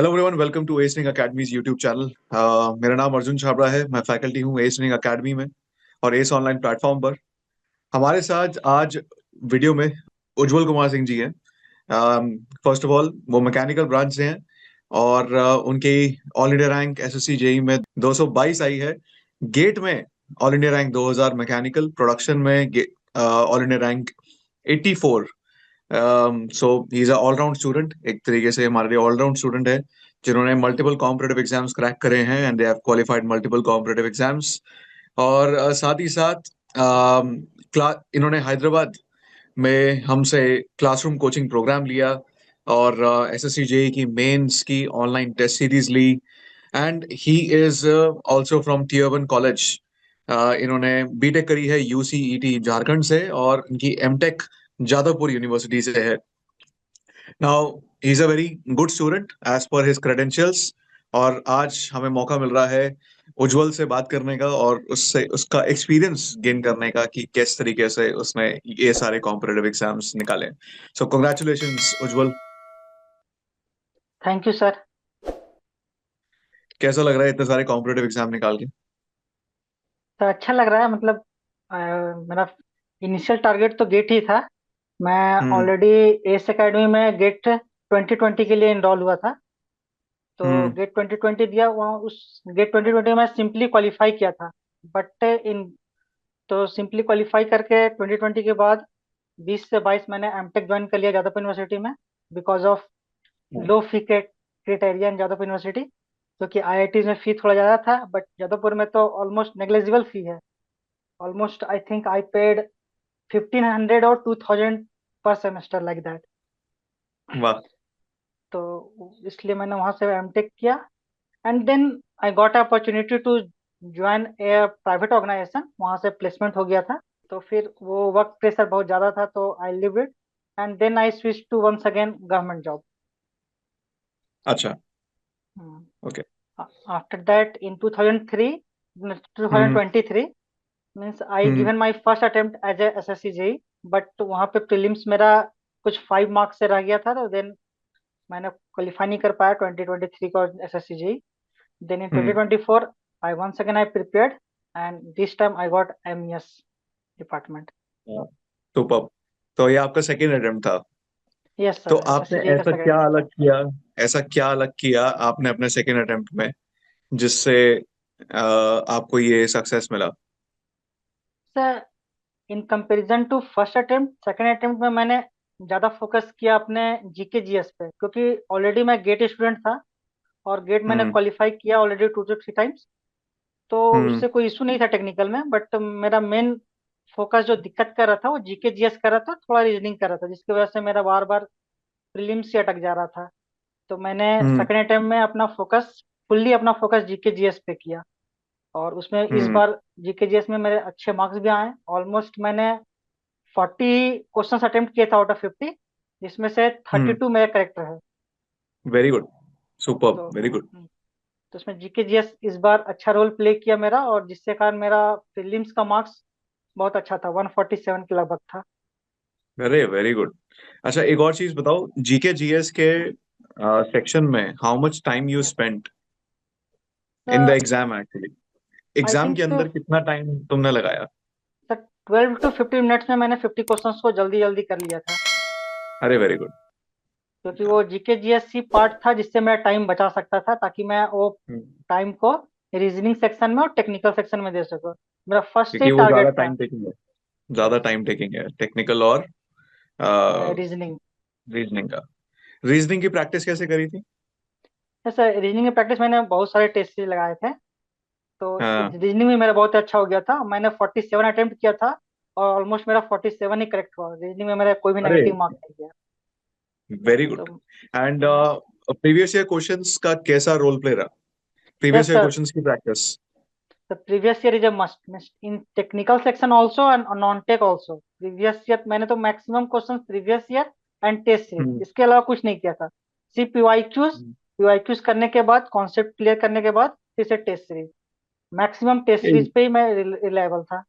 Hello everyone, welcome to एसनिंग academy's YouTube channel. मेरा नाम अर्जुन छाबड़ा है। मैं फैकल्टी हूँ एसनिंग अकेडमी में और एस ऑनलाइन प्लेटफॉर्म पर। हमारे साथ आज वीडियो में उज्जवल कुमार सिंह जी हैं। फर्स्ट ऑफ ऑल वो मैकेनिकल ब्रांच से हैं और उनकी all India rank SSC JE में 222 आई है। गेट में all India rank 2000, mechanical production में all India rank 84। So he is a all round student, एक तरीके से हमारे लिए ऑलराउंड स्टूडेंट है जिन्होंने मल्टीपल कॉम्पिटिटिव एग्जाम्स क्रैक करे हैं and they have qualified multiple competitive exams. और साथ ही साथ इन्होंने हैदराबाद में हमसे क्लासरूम कोचिंग प्रोग्राम लिया और एसएससी जेई की मेंस की ऑनलाइन टेस्ट सीरीज ली। And he is also from tier 1 college. इन्होंने बीटेक करी है यूसीईटी झारखंड से और इनकी एमटेक जादवपुर यूनिवर्सिटी से है। Now he is a very good student as per his credentials. और आज हमें मौका मिल रहा है उज्जवल से बात करने का और उससे उसका एक्सपीरियंस गेन करने का कि किस तरीके से उसने ये सारे कॉम्पिटिटिव एग्जाम्स निकाले। सो congratulations Ujjwal. Thank you sir. कैसा लग रहा है इतने सारे कॉम्पिटिटिव एग्जाम निकाल के? तो अच्छा लग रहा है मतलब मेरा इनिशियल टारगेट तो गेट ही था। मैं हम्म। ऑलरेडी एस एकेडमी में गेट 2020 के लिए इनरोल हुआ था। तो हम्म। गेट 2020 दिया वहाँ उस गेट 2020 में सिंपली क्वालिफाई किया था। बट इन तो सिंपली क्वालिफाई करके 2020 के बाद 20 से 22 मैंने एमटेक ज्वाइन कर लिया जादवपुर यूनिवर्सिटी में because of low fee criteria in Jadavpur university. क्योंकि आईआईटी में फी थोड़ा ज़्यादा था बट जादवपुर में तो ऑलमोस्ट नेग्लेजिबल फी है। Almost, I think I paid 1500 or 2000 per semester like that. वाह। तो इसलिए मैंने वहां से एमटेक किया and then I got opportunity to join a private organisation. वहां से प्लेसमेंट हो गया था। तो फिर वो वर्क प्रेशर बहुत ज्यादा था तो I leave it and then I switch to once again government job. अच्छा। Okay. After that in 2003 hmm. 2023 means I hmm. Given my first attempt as a SSC JE. But वहाँ पे prelims मेरा कुछ 5 marks से रह गया था तो देन मैंने क्वालिफाई नहीं कर पाया 2023 को SSC JE. Then in hmm. 2024 I once again I prepared and this time I got MES department. Super. तो ये आपका सेकेंड अटेम्प्ट था। यस तो सर, आपने एसएससी जेई का ऐसा सेकंड क्या अटेम्प्ट अलग था। किया, ऐसा क्या अलग किया आपने अपने सेकेंड अटेम्प्ट में जिससे आपको ये सक्सेस मिला? Sir in comparison to first attempt second attempt में मैंने ज़्यादा फोकस किया अपने जीके जीएस पे क्योंकि ऑलरेडी मैं गेट स्टूडेंट था और गेट मैंने हम्म। क्वालिफाई किया ऑलरेडी 2 to 3 टाइम्स। तो हम्म। उससे कोई इशू नहीं था टेक्निकल में बट मेरा मेन फोकस जो दिक्कत कर रहा था वो जीके जीएस कर रहा था, थोड़ा रीजनिंग कर रहा था जिसकी वजह से मेरा बार बार प्रीलिम्स से अटक जा रहा था। तो मैंने हम्म। सेकेंड अटेम्प्ट में अपना फोकस फुल्ली अपना फोकस जीके जीएस पे किया और उसमें इस हम्म। बार जीके जीएस में मेरे अच्छे मार्क्स भी आए। ऑलमोस्ट मैंने 40 क्वेश्चन अटेम्प्ट किए थे आउट ऑफ 50 जिसमें से थर्टी हम्म। टू मेरा करेक्ट रहे। Very good. सुपर, तो वेरी गुड। तो उसमें जीके जीएस इस बार अच्छा रोल प्ले किया मेरा और जिससे कारण मेरा प्रीलिम्स का मार्क्स बहुत अच्छा था, 147 के लगभग था। अरे वेरी गुड। अच्छा, एक और चीज बताओ, जीके जीएस के सेक्शन में how much time you spent in the exam actually? I exam के थिंक अंदर कितना टाइम तुमने लगाया? 12 to 15 मिनट्स में मैंने 50 क्वेश्चंस को जल्दी जल्दी कर लिया था अरे वेरी गुड। क्योंकि वो जीके जीएससी पार्ट था जिससे मैं टाइम बचा सकता था ताकि मैं वो टाइम को रीजनिंग सेक्शन में और टेक्निकल सेक्शन में दे सकूं। मेरा फर्स्ट ही क्योंकि वो ज्यादा टारगेट था। टाइम टेकिंग है, ज्यादा टाइम टेकिंग है टेक्निकल और रीजनिंग। रीजनिंग का। रीजनिंग की प्रैक्टिस कैसे करी थी? ऐसा रीजनिंग की प्रैक्टिस मैंने बहुत सारे टेस्ट लगाए थे तो हाँ। रीजनिंग में मेरा बहुत अच्छा हो गया था। मैंने 47 अटेम्प्ट किया था और ऑलमोस्ट मेरा 47 ही करेक्ट हुआ। रीजनिंग में मेरा कोई भी अरे नेगेटिव मार्क नहीं गया। वेरी तो good. And previous year questions का कैसा रोल प्ले रहा? Previous yes year sir, questions की practice? the previous year is a must in technical section also and non-tech also। previous year मैंने तो maximum question previous year and test series, hmm. इसके अलावा कुछ नहीं किया था। सिर्फ पीवाईक्यूज, पीवाईक्यूज करने के बाद कॉन्सेप्ट क्लियर करने के बाद फिर से test series. Maximum test series पे ही मैं रिलायबल था।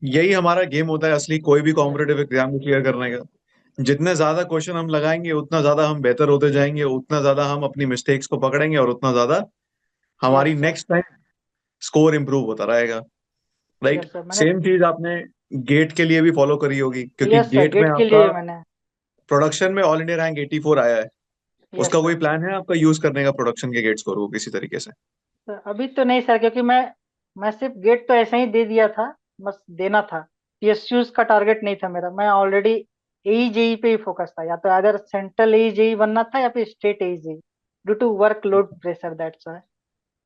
यही हमारा गेम होता है असली, कोई भी यस कॉम्पिटेटिव एग्जाम को क्लियर करने का। जितने ज्यादा क्वेश्चन हम लगाएंगे उतना ज्यादा हम बेहतर होते जाएंगे, उतना ज्यादा हम अपनी मिस्टेक्स को पकड़ेंगे और उतना ज्यादा हमारी yes sir. Next time score improve होता रहेगा। राइट। यस सर मैंने। सेम चीज आपने गेट के लिए भी फॉलो करी होगी, क्योंकि यस सर, गेट में गेट के आपका लिए मैंने। प्रोडक्शन में ऑल इंडिया रैंक 84 आया है। यस उसका कोई सर। प्लान है आपका यूज करने का प्रोडक्शन के गेट स्कोर को किसी तरीके से? सर अभी तो नहीं सर, क्योंकि मैं सिर्फ गेट तो ऐसा ही दे दिया था, बस देना था। पीएसयूज का टारगेट नहीं था मेरा, मैं ऑलरेडी एई जेई पे ही फोकस था, या तो अदर सेंट्रल एई जेई बनना था या फिर state AE JE. Due to workload pressure, that's why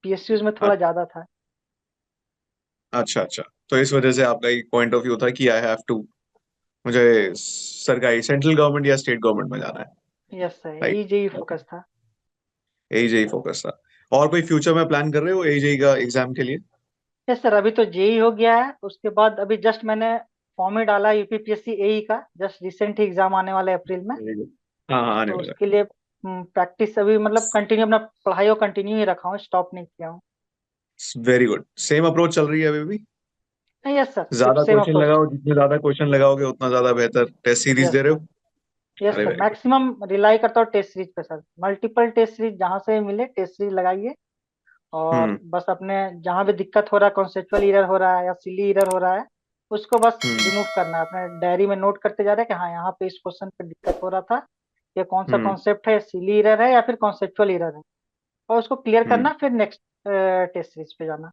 PSUs में थोड़ा ज्यादा था। अच्छा अच्छा। तो इस वजह से आपका एक पॉइंट ऑफ व्यू था कि आई हैव टू, मुझे सरकारी सेंट्रल गवर्नमेंट या स्टेट गवर्नमेंट में जाना है। Yes sir, right. AE JE focus था। एजेई फोकस था। और कोई फ्यूचर में प्लान कर रहे हो एजेई का एग्जाम के लिए? यस सर, अभी तो जेई हो गया है, उसके बाद अभी जस्ट मैंने फॉर्म ही डाला यूपीपीएससी एई का, जस्ट रिसेंट ही एग्जाम आने वाला है अप्रैल में। Very good. हाँ हाँ, आने तो वाला उसके लिए प्रैक्टिस अभी मतलब कंटिन्यू, अपना पढ़ाई को कंटिन्यू ही रखा हूँ, स्टॉप नहीं किया हूँ। है। Very good. सेम अप्रोच चल रही है अभी भी? यस सर, सिर्फ ज्यादा सेम क्वेश्चन अप्रोच। लगाओ, जितने ज्यादा क्वेश्चन लगाओगे उतना ज्यादा बेहतर। टेस्ट सीरीज यस दे रहे सर। हो? यस अरे sir, very good. Maximum rely करता हूँ टेस्ट सीरीज पे सर। मल्टीपल टेस्ट सीरीज जहाँ से मिले टेस्ट सीरीज लगाइए। और हम्म बस अपने जहाँ भी दिक्कत हो रहा है, कॉन्सेप्चुअल एरर हो रहा है या सिली एरर हो रहा है, उसको बस हम्म रिमूव करना है। अपने डायरी में नोट करते जा रहे हैं कि हाँ, यहाँ पे इस क्वेश्चन पे दिक्कत हो रहा था, ये कौन सा हम्म कॉन्सेप्ट है, सिली एरर है या फिर कॉन्सेप्चुअल एरर है, और उसको क्लियर हम्म। करना, फिर नेक्स्ट टेस्ट सीरीज पे जाना।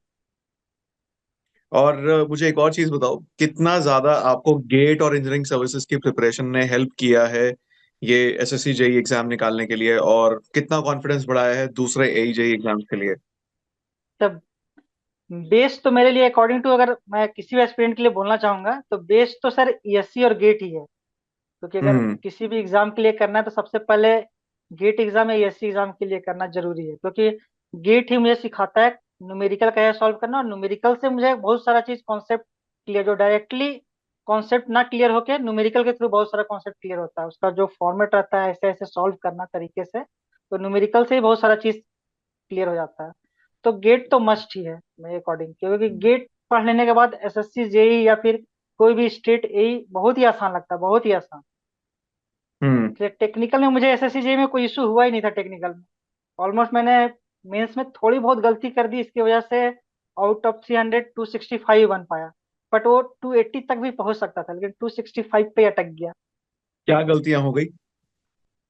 और मुझे एक और चीज बताओ, कितना ज्यादा आपको गेट और इंजीनियरिंग सर्विसेज की प्रिपरेशन ने हेल्प किया है ये एसएससी जेई एग्जाम निकालने के लिए, और कितना कॉन्फिडेंस बढ़ाया है दूसरे एई जेई एग्जाम्स के लिए? तब बेस तो मेरे लिए, अकॉर्डिंग टू, अगर मैं किसी भी एस्पिरेंट के लिए बोलना चाहूंगा, तो बेस तो सर ईएससी और गेट ही है। क्योंकि अगर हम्म किसी भी एग्जाम के लिए करना है तो सबसे पहले गेट एग्जाम या ईएससी एग्जाम के लिए करना जरूरी है, क्योंकि गेट ही मुझे सिखाता है न्यूमेरिकल कैसे सॉल्व करना, और न्यूमेरिकल से मुझे बहुत सारा चीज कॉन्सेप्ट क्लियर, जो डायरेक्टली कॉन्सेप्ट ना क्लियर होके न्यूमेरिकल के थ्रू बहुत सारा कॉन्सेप्ट क्लियर होता है, उसका जो फॉर्मेट रहता है ऐसे ऐसे सॉल्व करना तरीके से, तो न्यूमेरिकल से ही बहुत सारा चीज क्लियर हो जाता है। तो गेट तो मस्ट ही है मेरे अकॉर्डिंग, क्योंकि गेट पढ़ लेने के बाद एसएससी जेई या फिर कोई भी स्टेट एई बहुत ही आसान लगता है, बहुत ही आसान। हम्म। टेक्निकल में मुझे एसएससी जेई में कोई इशू हुआ ही नहीं था टेक्निकल में। ऑलमोस्ट मैंने मेंस में थोड़ी बहुत गलती कर दी, इसकी वजह से आउट ऑफ 300 265 बन पाया। बट वो 280 तक भी पहुंच सकता था, लेकिन 265 पे अटक गया। क्या गलतियां हो गई?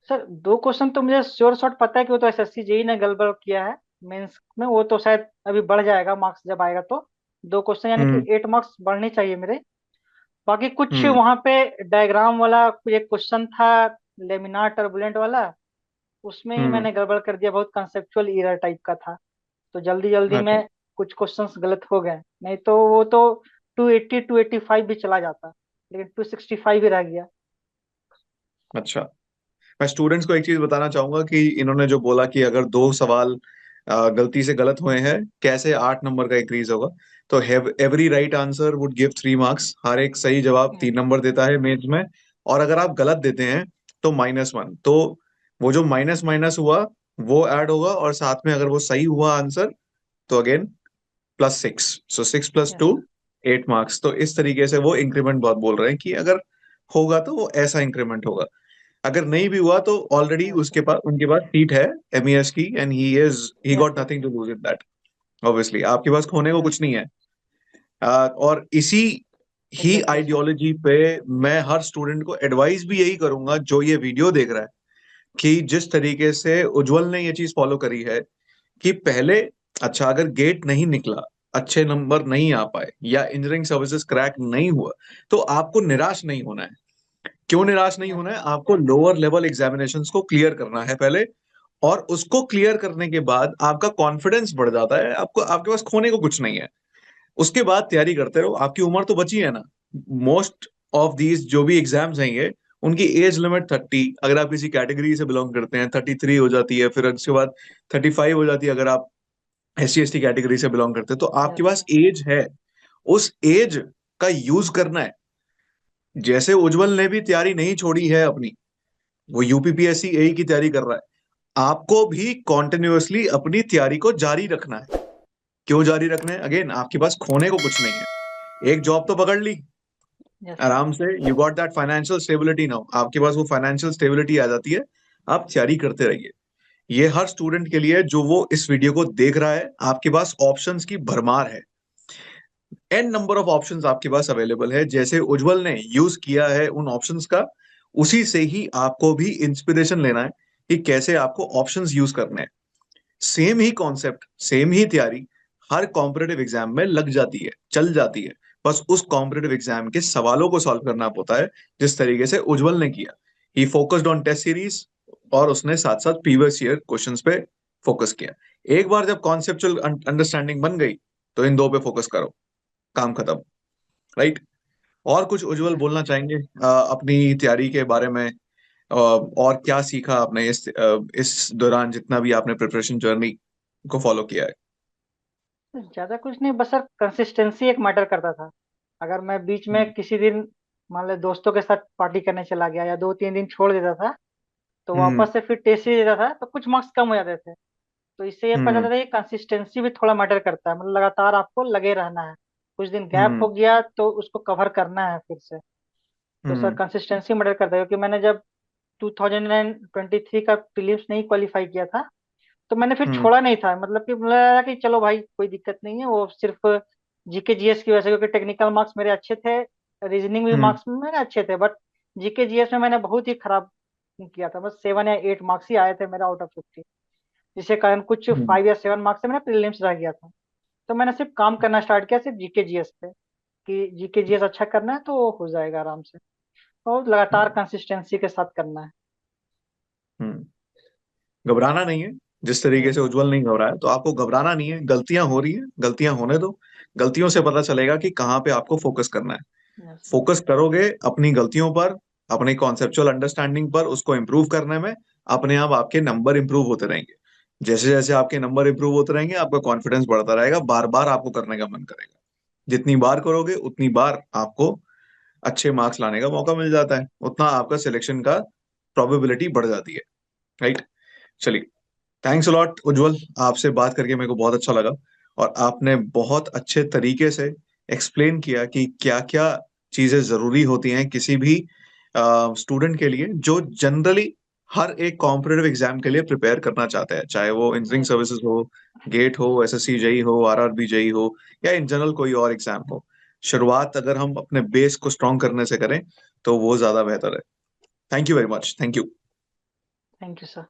सर दो क्वेश्चन तो मुझे श्योर शॉट पता है कि वो तो एसएससी जेई ने गड़बड़ किया है मेंस में, वो तो शायद अभी बढ़ जाएगा मार्क्स जब आएगा तो। दो क्वेश्चन यानी कि हम्म 8 मार्क्स बढ़ने चाहिए मेरे। बाकी कुछ हम्म वहां पे डायग्राम वाला एक क्वेश्चन था, लेमिनार टर्बुलेंट वाला, उसमें ही हम्म। मैंने गड़बड़ कर दिया, बहुत कंसेप्चुअल एरर टाइप का था। तो जल्दी जल्दी अच्छा में कुछ क्वेश्चंस गलत हो गए, नहीं तो वो तो 280 285 भी चला जाता, लेकिन 265 ही रह गया। अच्छा। मैं स्टूडेंट्स को एक चीज बताना चाहूंगा कि इन्होंने जो बोला कि अगर दो सवाल गलती से गलत हुए हैं कैसे 8 नंबर का इंक्रीज होगा, तो every right answer would give 3 marks. हर एक सही जवाब हम्म, 3 नंबर देता है मेंस में। और अगर आप गलत देते हैं तो -1। तो वो जो माइनस माइनस हुआ वो ऐड होगा, और साथ में अगर वो सही हुआ आंसर तो अगेन +6। सो 6 + 2 यस 8 मार्क्स। तो इस तरीके से वो इंक्रीमेंट बहुत बोल रहे हैं कि अगर होगा तो वो ऐसा इंक्रीमेंट होगा। अगर नहीं भी हुआ तो ऑलरेडी यस उसके पास उनके पास सीट है एमईएस की, and he has got sir. Nothing to lose in that. Obviously आपके पास खोने को यस कुछ नहीं है। और इसी ही एग्जैक्टली सर। आइडियोलॉजी पे मैं हर स्टूडेंट को एडवाइस भी यही करूंगा जो ये वीडियो देख रहा है, कि जिस तरीके से उज्जवल ने ये चीज फॉलो करी है कि पहले, अच्छा अगर गेट नहीं निकला, अच्छे नंबर नहीं आ पाए या इंजीनियरिंग सर्विसेज क्रैक नहीं हुआ, तो आपको निराश नहीं होना है। क्यों निराश नहीं यस होना है? सर। आपको लोअर लेवल एग्जामिनेशंस को क्लियर करना है पहले, और उसको क्लियर करने के बाद आपका कॉन्फिडेंस बढ़ जाता है, आपको आपके पास खोने को कुछ नहीं है। उसके बाद तैयारी करते रहो, आपकी उम्र तो बची है ना। मोस्ट ऑफ दीज जो भी एग्जाम्स हैं ये, उनकी एज लिमिट 30, अगर आप किसी कैटेगरी से बिलोंग करते हैं 33 हो जाती है, फिर उसके बाद 35 हो जाती है अगर आप SC ST कैटेगरी से बिलोंग करते हैं। तो आपके यस पास सर। एज है, उस एज का यूज करना है। जैसे उज्जवल ने भी तैयारी नहीं छोड़ी है अपनी, वो यूपीपीएससी एई की तैयारी कर रहा है, आपको भी कॉन्टिन्यूअसली अपनी तैयारी को जारी रखना है। क्यों जारी रखना है? अगेन आपके पास खोने को कुछ नहीं है। एक जॉब तो पकड़ ली, यस सर। आराम से you got that financial stability now, आपके पास वो फाइनेंशियल स्टेबिलिटी आ जाती है। आप तैयारी करते रहिए। ये हर स्टूडेंट के लिए जो वो इस वीडियो को देख रहा है, आपके पास ऑप्शंस की भरमार है। एन नंबर ऑफ ऑप्शंस आपके पास अवेलेबल है। जैसे उज्जवल ने यूज किया है उन ऑप्शंस का, उसी से ही आपको भी इंस्पिरेशन लेना है कि कैसे आपको ऑप्शंस यूज करने हैं। सेम ही कॉन्सेप्ट, सेम ही तैयारी हर कॉम्पिटेटिव एग्जाम में लग जाती है, चल जाती है। बस उस कॉम्पिटेटिव एग्जाम के सवालों को सॉल्व करना होता है, जिस तरीके से उज्जवल ने किया। ही फोकस्ड ऑन टेस्ट सीरीज, और उसने साथ साथ प्रीवियस ईयर क्वेश्चंस पे फोकस किया। एक बार जब कॉन्सेप्चुअल अंडरस्टैंडिंग बन गई, तो इन दो पे फोकस करो, काम खत्म। राइट। और कुछ उज्जवल बोलना चाहेंगे अपनी तैयारी के बारे में? और क्या सीखा आपने इस दौरान, जितना भी आपने प्रिपरेशन जर्नी को फॉलो किया है? ज्यादा कुछ नहीं, बस सर कंसिस्टेंसी एक मैटर करता था। अगर मैं बीच में हम्म। किसी दिन मान लो दोस्तों के साथ पार्टी करने चला गया या 2-3 दिन छोड़ देता था, तो हम्म। वापस से फिर टेस्ट सीरीज देता था तो कुछ मार्क्स कम हो जाते थे। तो इससे ये पता हम्म। चलता है कि कंसिस्टेंसी भी थोड़ा मैटर करता है, मतलब लगातार आपको लगे रहना है। कुछ दिन गैप हम्म। हो गया तो उसको कवर करना है फिर से। तो सर हम्म। कंसिस्टेंसी मैटर करता है, क्योंकि मैंने जब 2023 का प्रीलिम्स नहीं क्वालिफाई किया था, तो मैंने फिर हम्म। छोड़ा नहीं था। मतलब कि मुझे लगा कि चलो भाई कोई दिक्कत नहीं है, वो सिर्फ जीके जीएस की वजह से, क्योंकि टेक्निकल मार्क्स मेरे अच्छे थे, रीजनिंग भी हम्म। मार्क्स मेरे अच्छे थे, बट जीके जीएस में मैंने बहुत ही खराब किया था। बस 7 या 8 मार्क्स ही आए थे मेरा आउट ऑफ 50, जिसके कारण कुछ हम्म। 5 या 7 मार्क्स से मेरा प्रीलिम्स रह गया था। तो मैंने सिर्फ काम करना स्टार्ट किया सिर्फ जीके जीएस पे, कि जीके जीएस अच्छा करना है तो वो हो जाएगा आराम से, और लगातार कंसिस्टेंसी के साथ करना है। हम्म। घबराना नहीं है। जिस तरीके यस से सर। उज्जवल नहीं घबराया, तो आपको घबराना नहीं है। गलतियां हो रही है, गलतियां होने दो। गलतियों से पता चलेगा कि कहाँ पे आपको फोकस करना है। Yes sir. फोकस करोगे अपनी गलतियों पर, अपनी कॉन्सेप्चुअल अंडरस्टैंडिंग पर, उसको इंप्रूव करने में, अपने आप आपके नंबर इंप्रूव होते रहेंगे। जैसे जैसे आपके नंबर इंप्रूव होते रहेंगे, आपका कॉन्फिडेंस बढ़ता रहेगा, बार बार आपको करने का मन करेगा। जितनी बार करोगे उतनी बार आपको अच्छे मार्क्स लाने का मौका मिल जाता है, उतना आपका सिलेक्शन का प्रोबेबिलिटी बढ़ जाती है। राइट। चलिए, थैंक्स अलॉट उज्जवल, आपसे बात करके मेरे को बहुत अच्छा लगा। और आपने बहुत अच्छे तरीके से एक्सप्लेन किया कि क्या क्या चीजें जरूरी होती हैं किसी भी स्टूडेंट के लिए, जो जनरली हर एक कॉम्पिटेटिव एग्जाम के लिए प्रिपेयर करना चाहता है, चाहे वो इंजीनियरिंग यस सर्विसेज हो, गेट हो, एसएससी जेई हो, आरआरबी जेई हो, या इन जनरल कोई और एग्जाम हो। शुरुआत अगर हम अपने बेस को स्ट्रॉन्ग करने से करें, तो वो ज्यादा बेहतर है। Thank you very much. Thank you. Thank you sir.